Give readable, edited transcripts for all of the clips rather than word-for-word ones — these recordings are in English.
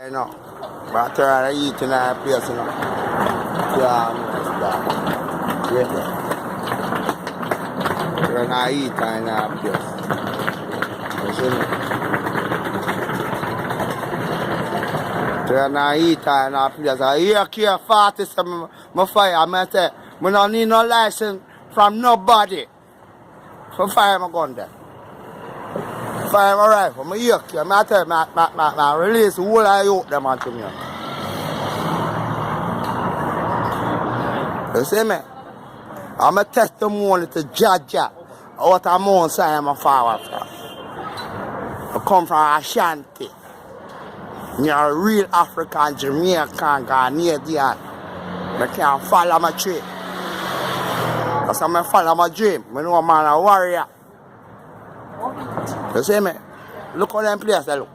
You know, but I try to eat in that place, you know. Yeah, I'm try to eat in that place. You see me? Try to eat in that place. I hear care 47 my fire. I say, I don't need no license from nobody for fire my gun there. Fire my rifle. I hear care. I tell you, I release the whole of you them onto me. You see me? I'm a testimony to Jaja. What I'm on saying I'm a forward from. I come from Ashanti. You're a real African, Jamaican, Ghanaian. I can't follow my dream. Because I'm follow my dream. I know I'm a warrior. You see me? Look how them place they look.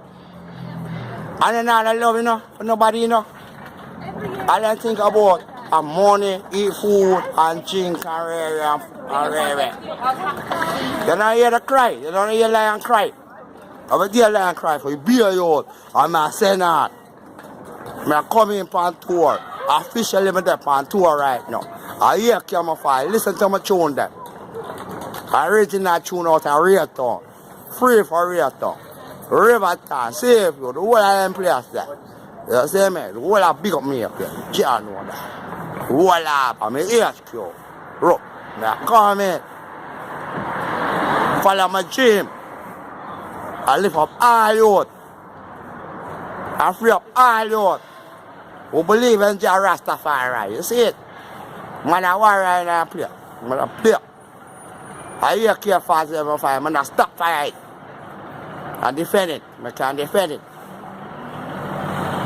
And then all I love, you know, for nobody, you know. I don't think about money, eat food, and drink, and rare. You don't hear the cry. You don't hear lion cry. I will hear lion cry for you. Be a youth. I'm a senator. I'm coming on tour. Officially, I'm on tour right now. I hear Camouflage. Listen to my tune there. Original tune out of Raytown. Free for Raytown. Riverton, Save You, the whole of them places there. You see me? The whole of big up me up here. You can't know that. The whole of I'm in HQ. Bro, now come in. Follow my dream. I lift up all youth. I free up all youth who believe in Jah Rastafari. You see it? Man, I warrior in a play. Man, I play. I hear care fast every fire. Man, I stop fight. I defend it. I can defend it.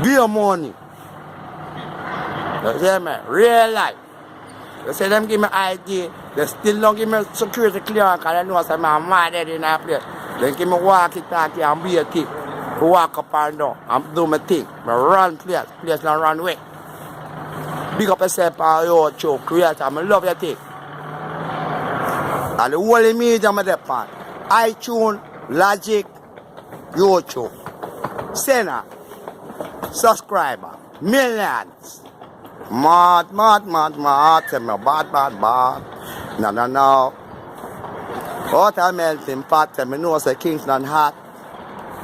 Give your money. You see me? Real life. You see them give me ID. They still don't give me security clearance because they know I'm mad in that place. They give me walkie talkie and be a thief. Walk up and down and do my thing. I run place don't run away. Big up yourself and your show, creator. I love your thing. And the whole media I'm depend. iTunes, Logic, YouTube. Sender, subscriber, millions. Mad. Tell me bad. No. What I melting pot, tell me no say Kingston hot.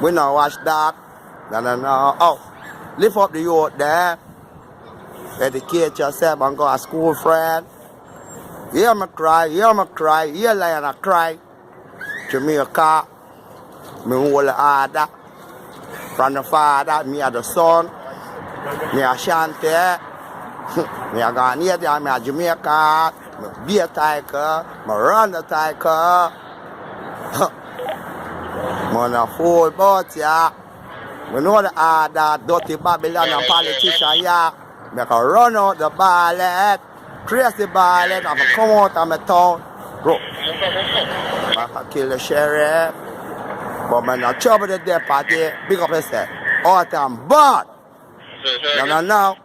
We don't watch that. No. Oh, lift up the youth there. Educate yourself and go to school, friend. Hear me cry. Hear lion I cry. Jamaica, me whole order. From the father, me are the son. Me Ashanti. Me a Ghanaian, me a Jamaica. Me be a tiger. Me run the tiger. Man a fool about ya. We know the order, dirty Babylon politician ya. Me can run out the ballot, trace the ballot, and come out of my town. Bro, I can kill the sheriff. But man, I trouble the deputy. Big up yourself. All time bad. No.